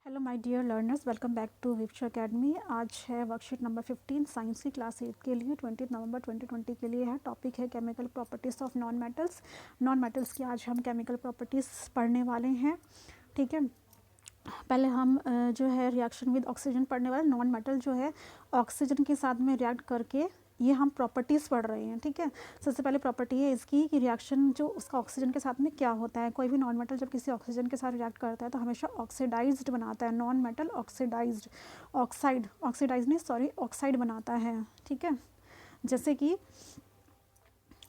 Hello my dear learners, welcome back to Vipsha Academy. आज है worksheet number 15 science की class 8 के लिए 20 नवंबर 2020 के लिए है। टॉपिक है chemical properties of non metals. Non metals की आज हम केमिकल प्रॉपर्टीज़ पढ़ने वाले हैं। ठीक है, पहले हम जो है रिएक्शन विद ऑक्सीजन पढ़ने वाले। नॉन मेटल जो है ऑक्सीजन के साथ में रिएक्ट करके ये हम प्रॉपर्टीज़ पढ़ रहे हैं। ठीक है, सबसे पहले प्रॉपर्टी है इसकी कि रिएक्शन जो उसका ऑक्सीजन के साथ में क्या होता है। कोई भी नॉन मेटल जब किसी ऑक्सीजन के साथ रिएक्ट करता है तो हमेशा ऑक्सीडाइज्ड बनाता है। नॉन मेटल ऑक्सीडाइज्ड, ऑक्सीडाइज नहीं सॉरी ऑक्साइड बनाता है। ठीक है, जैसे कि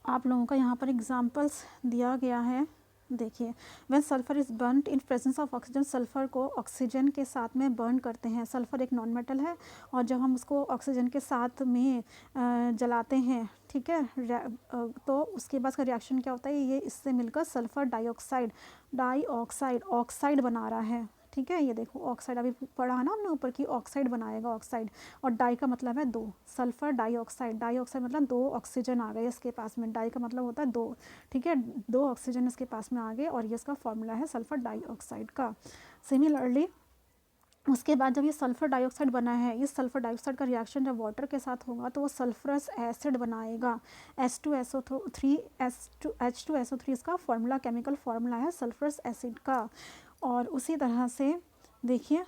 आप लोगों का यहाँ पर एग्जाम्पल्स दिया गया है। देखिए, when sulphur is burned in presence of oxygen, sulphur को ऑक्सीजन के साथ में बर्न करते हैं। सल्फर एक नॉन मेटल है और जब हम उसको ऑक्सीजन के साथ में जलाते हैं, ठीक है, तो उसके बाद का रिएक्शन क्या होता है, ये इससे मिलकर सल्फर डाइऑक्साइड ऑक्साइड बना रहा है। ठीक है, ये देखो ऑक्साइड अभी पढ़ा है ना हमने ऊपर की, ऑक्साइड बनाएगा ऑक्साइड। और डाई का मतलब है दो, सल्फर डाइऑक्साइड, डाइऑक्साइड मतलब दो ऑक्सीजन आ गए इसके पास में। डाई का मतलब होता है दो। ठीक है, दो ऑक्सीजन इसके पास में आ गए और ये इसका फॉर्मूला है सल्फर डाइऑक्साइड का। सिमिलरली उसके बाद जब ये सल्फर डाइऑक्साइड बना है, इस सल्फर डाइऑक्साइड का रिएक्शन जब वाटर के साथ होगा तो वो सल्फरस एसिड बनाएगा। H2SO3 इसका फॉर्मूला, केमिकल फॉर्मूला है सल्फरस एसिड का। और उसी तरह से देखिए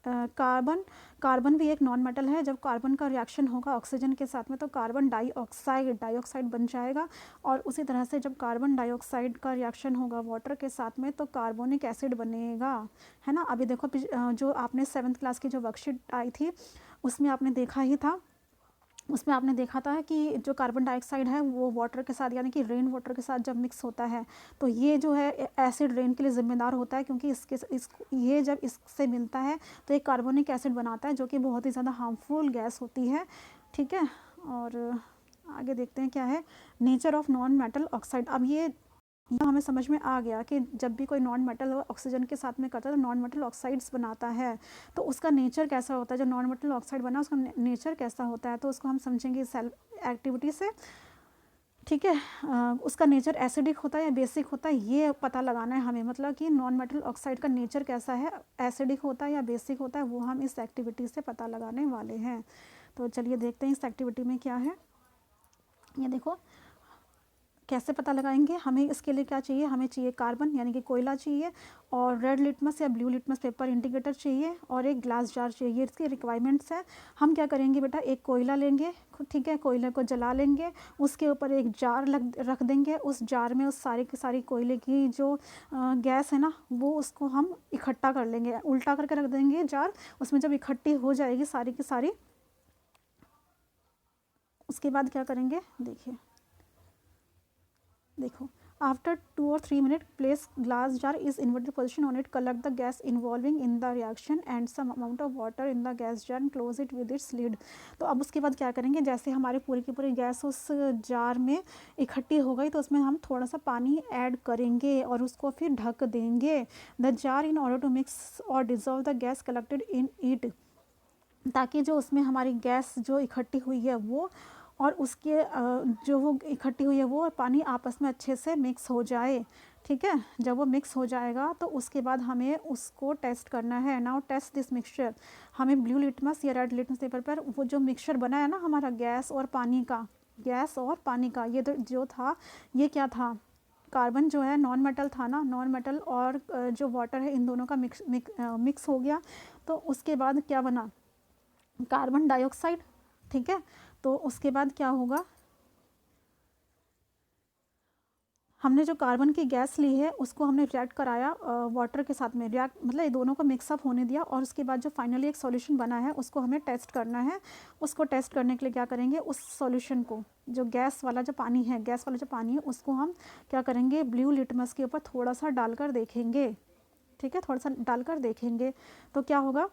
कार्बन भी एक नॉन मेटल है। जब कार्बन का रिएक्शन होगा ऑक्सीजन के साथ में तो कार्बन डाइऑक्साइड बन जाएगा। और उसी तरह से जब कार्बन डाइऑक्साइड का रिएक्शन होगा वाटर के साथ में तो कार्बोनिक एसिड बनेगा, है ना। अभी देखो जो आपने 7th क्लास की जो वर्कशीट आई थी उसमें आपने देखा ही था, उसमें आपने देखा था कि जो कार्बन डाइऑक्साइड है वो वाटर के साथ यानी कि रेन वाटर के साथ जब मिक्स होता है तो ये जो है एसिड रेन के लिए ज़िम्मेदार होता है, क्योंकि ये जब इससे मिलता है तो एक कार्बोनिक एसिड बनाता है जो कि बहुत ही ज़्यादा हार्मफुल गैस होती है। ठीक है, और आगे देखते हैं क्या है nature of non metal oxide. अब ये हमें समझ में आ गया कि जब भी कोई नॉन मेटल ऑक्सीजन के साथ में करता है तो नॉन मेटल ऑक्साइड्स बनाता है। तो उसका नेचर कैसा होता है, जो नॉन मेटल ऑक्साइड बना उसका नेचर कैसा होता है, तो उसको हम समझेंगे सेल्फ एक्टिविटी से। ठीक है, उसका नेचर एसिडिक होता है या बेसिक होता है ये पता लगाना है हमें, मतलब कि नॉन मेटल ऑक्साइड का नेचर कैसा है, एसिडिक होता है या बेसिक होता है, वो हम इस एक्टिविटी से पता लगाने वाले हैं। तो चलिए देखते हैं इस एक्टिविटी में क्या है। ये देखो कैसे पता लगाएंगे, हमें इसके लिए क्या चाहिए, हमें चाहिए कार्बन यानी कि कोयला चाहिए, और रेड लिटमस या ब्लू लिटमस पेपर इंडिकेटर चाहिए, और एक ग्लास जार चाहिए। ये इसकी रिक्वायरमेंट्स है। हम क्या करेंगे बेटा, एक कोयला लेंगे, ठीक है, कोयले को जला लेंगे, उसके ऊपर एक जार रख देंगे, उस जार में उस सारी की सारी कोयले की जो गैस है ना वो उसको हम इकट्ठा कर लेंगे, उल्टा करके रख देंगे जार। उसमें जब इकट्ठी हो जाएगी सारी की सारी, उसके बाद क्या करेंगे देखो after 2 or 3 minutes place glass jar is inverted position on it, collect the gas involving in the reaction and some amount of water in the gas jar and close it with its lid। तो अब उसके बाद क्या करेंगे, जैसे हमारी पूरी की पूरी गैस उस जार में इकट्ठी हो गई तो उसमें हम थोड़ा सा पानी ऐड करेंगे और उसको फिर ढक देंगे। The jar in order to mix और dissolve the gas collected in it, ताकि जो उसमें हमारी गैस जो इकट्ठी हुई है वो और उसके जो वो इकट्ठी हुई है वो और पानी आपस में अच्छे से मिक्स हो जाए। ठीक है, जब वो मिक्स हो जाएगा तो उसके बाद हमें उसको टेस्ट करना है। नाउ टेस्ट दिस मिक्सचर, हमें ब्लू लिटमस या रेड लिटमस पेपर पर वो जो मिक्सचर बना है ना हमारा गैस और पानी का, ये जो था ये क्या था, कार्बन जो है नॉन मेटल था ना, नॉन मेटल और जो वाटर है इन दोनों का मिक्स हो गया। तो उसके बाद क्या बना, कार्बन डाइऑक्साइड। ठीक है, तो उसके बाद क्या होगा, हमने जो कार्बन की गैस ली है उसको हमने रिएक्ट कराया वाटर के साथ में, रिएक्ट मतलब ये दोनों को मिक्सअप होने दिया, और उसके बाद जो फाइनली एक सॉल्यूशन बना है उसको हमें टेस्ट करना है। उसको टेस्ट करने के लिए क्या करेंगे, उस सॉल्यूशन को, जो गैस वाला जो पानी है उसको हम क्या करेंगे, ब्लू लिटमस के ऊपर थोड़ा सा डालकर देखेंगे। ठीक है, थोड़ा सा डालकर देखेंगे तो क्या होगा,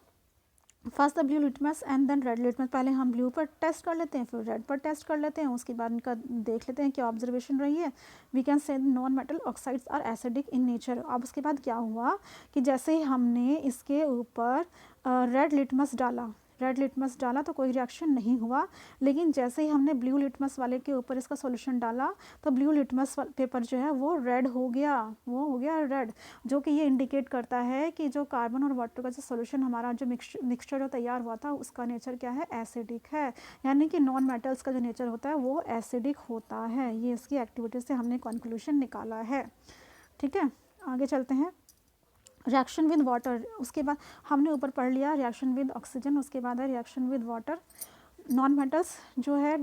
first the blue litmus and then red litmus. पहले हम ब्लू पर टेस्ट कर लेते हैं फिर रेड पर टेस्ट कर लेते हैं, उसके बाद इनका देख लेते हैं क्या ऑब्जर्वेशन रही है। We can say non metal oxides are acidic in nature. अब उसके बाद क्या हुआ कि जैसे ही हमने इसके ऊपर रेड लिटमस डाला, रेड लिटमस डाला तो कोई रिएक्शन नहीं हुआ, लेकिन जैसे ही हमने ब्लू लिटमस वाले के ऊपर इसका सॉल्यूशन डाला तो ब्लू लिटमस पेपर जो है वो रेड हो गया, वो हो गया रेड, जो कि ये इंडिकेट करता है कि जो कार्बन और वाटर का जो सॉल्यूशन हमारा जो मिक्सचर जो तैयार हुआ था उसका नेचर क्या है, एसिडिक है, यानी कि नॉन मेटल्स का जो नेचर होता है वो एसिडिक होता है। ये इसकी एक्टिविटी से हमने कंक्लूजन निकाला है। ठीक है, आगे चलते हैं। रिएक्शन विद वाटर, उसके बाद हमने ऊपर पढ़ लिया रिएक्शन विद ऑक्सीजन, उसके बाद है reaction with water. Non metals जो है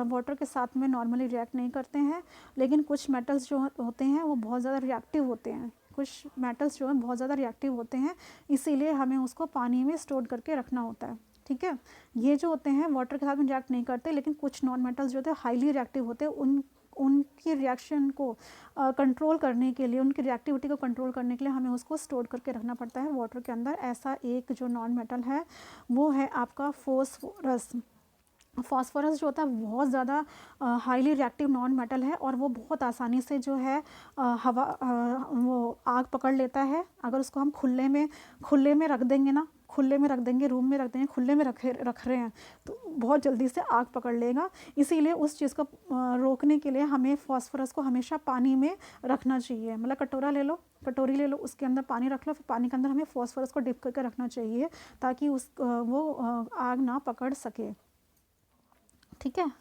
वाटर के साथ में नॉर्मली रिएक्ट नहीं करते हैं, लेकिन कुछ मेटल्स जो होते हैं वो बहुत ज़्यादा रिएक्टिव होते हैं, कुछ मेटल्स जो है बहुत ज़्यादा रिएक्टिव होते हैं, इसीलिए हमें उसको पानी में स्टोर करके रखना होता है। ठीक है, ये जो होते हैं वाटर के साथ में रिएक्ट नहीं करते, लेकिन कुछ नॉन मेटल्स जो होते हैं हाईली रिएक्टिव होते हैं, उनकी रिएक्शन को कंट्रोल करने के लिए, उनकी रिएक्टिविटी को कंट्रोल करने के लिए हमें उसको स्टोर करके रखना पड़ता है वाटर के अंदर। ऐसा एक जो नॉन मेटल है वो है आपका फॉस्फोरस। फॉस्फोरस जो होता है बहुत ज़्यादा हाईली रिएक्टिव नॉन मेटल है और वो बहुत आसानी से जो है हवा वो आग पकड़ लेता है। अगर उसको हम खुले में रख देंगे ना, खुले में रख देंगे, रूम में रख देंगे, खुले में रख रहे हैं तो बहुत जल्दी से आग पकड़ लेगा। इसीलिए उस चीज़ को रोकने के लिए हमें फॉस्फोरस को हमेशा पानी में रखना चाहिए। मतलब कटोरा ले लो, कटोरी ले लो, उसके अंदर पानी रख लो, फिर पानी के अंदर हमें फॉस्फोरस को डिप करके रखना चाहिए ताकि वो आग ना पकड़ सके। ठीक है,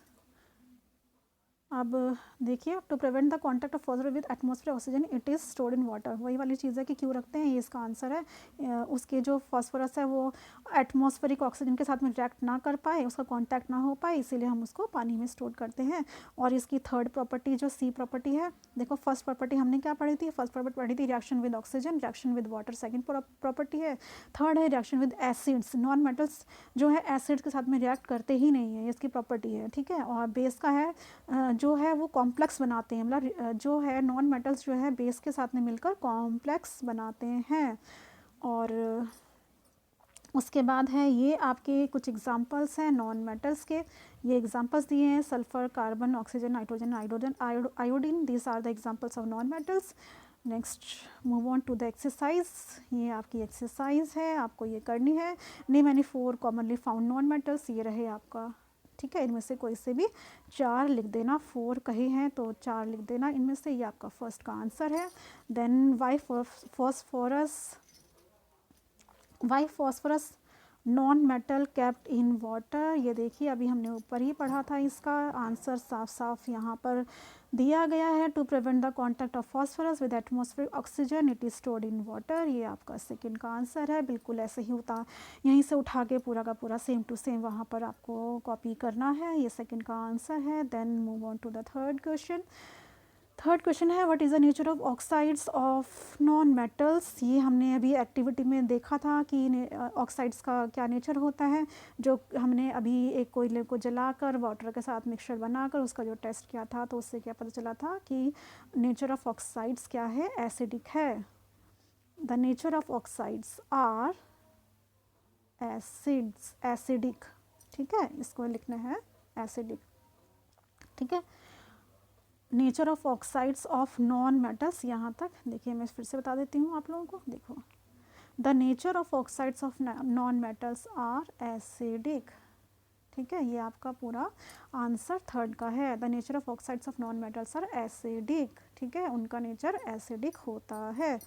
अब देखिए, to prevent the contact of phosphorus with atmosphere oxygen it is stored in water. वही वाली चीज़ है कि क्यों रखते हैं, ये इसका आंसर है। उसके जो फॉस्फोरस है वो एटमॉस्फेरिक ऑक्सीजन के साथ में रिएक्ट ना कर पाए, उसका कॉन्टैक्ट ना हो पाए, इसीलिए हम उसको पानी में स्टोर करते हैं। और इसकी थर्ड प्रॉपर्टी जो सी प्रॉपर्टी है, देखो फर्स्ट प्रॉपर्टी हमने क्या पढ़ी थी, फर्स्ट प्रॉपर्टी पढ़ी थी reaction with oxygen, reaction with water second property है। थर्ड है reaction with acids, non metals जो है एसिड्स के साथ में रिएक्ट करते ही नहीं है, इसकी प्रॉपर्टी है। ठीक है, और बेस का है जो है वो कॉम्प्लेक्स बनाते हैं, मतलब जो है नॉन मेटल्स जो है बेस के साथ में मिलकर कॉम्प्लेक्स बनाते हैं। और उसके बाद है ये आपके कुछ एग्जांपल्स हैं नॉन मेटल्स के, ये एग्जांपल्स दिए हैं sulphur, carbon, oxygen, nitrogen, iodine, these are the examples of non metals. Next move on to the exercise, ये आपकी एक्सरसाइज है, आपको ये करनी है। Name any 4 commonly found non metals, ये रहे आपका। ठीक है, इनमें से कोई से भी 4 लिख देना, 4 कहे हैं तो 4 लिख देना इनमें से, ये आपका फर्स्ट का आंसर है। Then why phosphorus non metal kept in water, ये देखिए अभी हमने ऊपर ही पढ़ा था, इसका आंसर साफ साफ यहाँ पर दिया गया है। To prevent the contact of phosphorus with atmospheric oxygen it is stored in water, ये आपका सेकंड का आंसर है। बिल्कुल ऐसे ही होता, यहीं से उठा के पूरा का पूरा सेम टू सेम वहाँ पर आपको कॉपी करना है, ये सेकंड का आंसर है। Then move on to the third question. Third question है what is the nature of oxides of non metals, ये हमने अभी एक्टिविटी में देखा था कि ऑक्साइड्स का क्या नेचर होता है, जो हमने अभी एक कोयले को जलाकर वाटर के साथ मिक्सचर बनाकर उसका जो टेस्ट किया था तो उससे क्या पता चला था कि नेचर ऑफ ऑक्साइड्स क्या है, एसिडिक है। The nature of oxides are acids, acidic. ठीक है, इसको लिखना है एसिडिक। ठीक है, nature of oxides of non metals, यहाँ तक देखिए मैं फिर से बता देती हूँ आप लोगों को। देखो, the nature of oxides of non metals are acidic. ठीक है, ये आपका पूरा आंसर थर्ड का है। The nature of oxides of non metals are acidic. ठीक है, उनका नेचर एसिडिक होता है।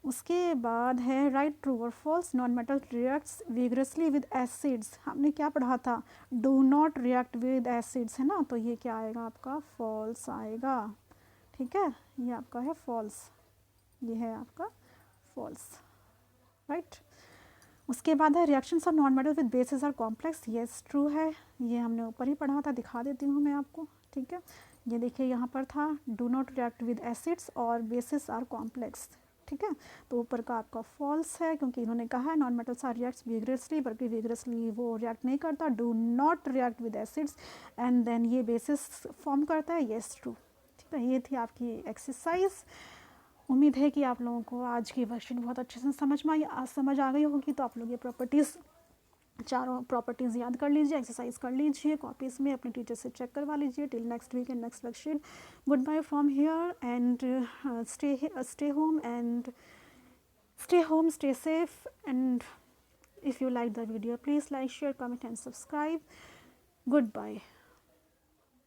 उसके बाद है राइट ट्रू और false, non metal reacts vigorously with acids, हमने क्या पढ़ा था, do not react with acids है ना, तो ये क्या आएगा आपका फॉल्स आएगा। ठीक है, ये आपका है फॉल्स, ये है आपका फॉल्स, राइट। उसके बाद है reactions of non metal with bases are complex, yes true है, ये हमने ऊपर ही पढ़ा था, दिखा देती हूँ मैं आपको। ठीक है, ये देखिए यहाँ पर था do not react with acids और बेसिस आर कॉम्प्लेक्स। ठीक है, तो ऊपर का आपका फॉल्स है क्योंकि इन्होंने कहा है non metals are reacts vigorously, बल्कि विगरसली वो रिएक्ट नहीं करता, do not react with acids and then ये बेसिस फॉर्म करता है, येस ट्रू। ठीक है, ये थी आपकी एक्सरसाइज। उम्मीद है कि आप लोगों को आज की वर्कशीट बहुत अच्छे से समझ आ गई होगी। तो आप लोग ये प्रॉपर्टीज़, चारों प्रॉपर्टीज़ याद कर लीजिए, एक्सरसाइज कर लीजिए कॉपीज़ में, अपने टीचर से चेक करवा लीजिए। Till next week and next worksheet, good bye from here and stay home, stay safe and If you like the video, please like, share, comment and subscribe. Goodbye.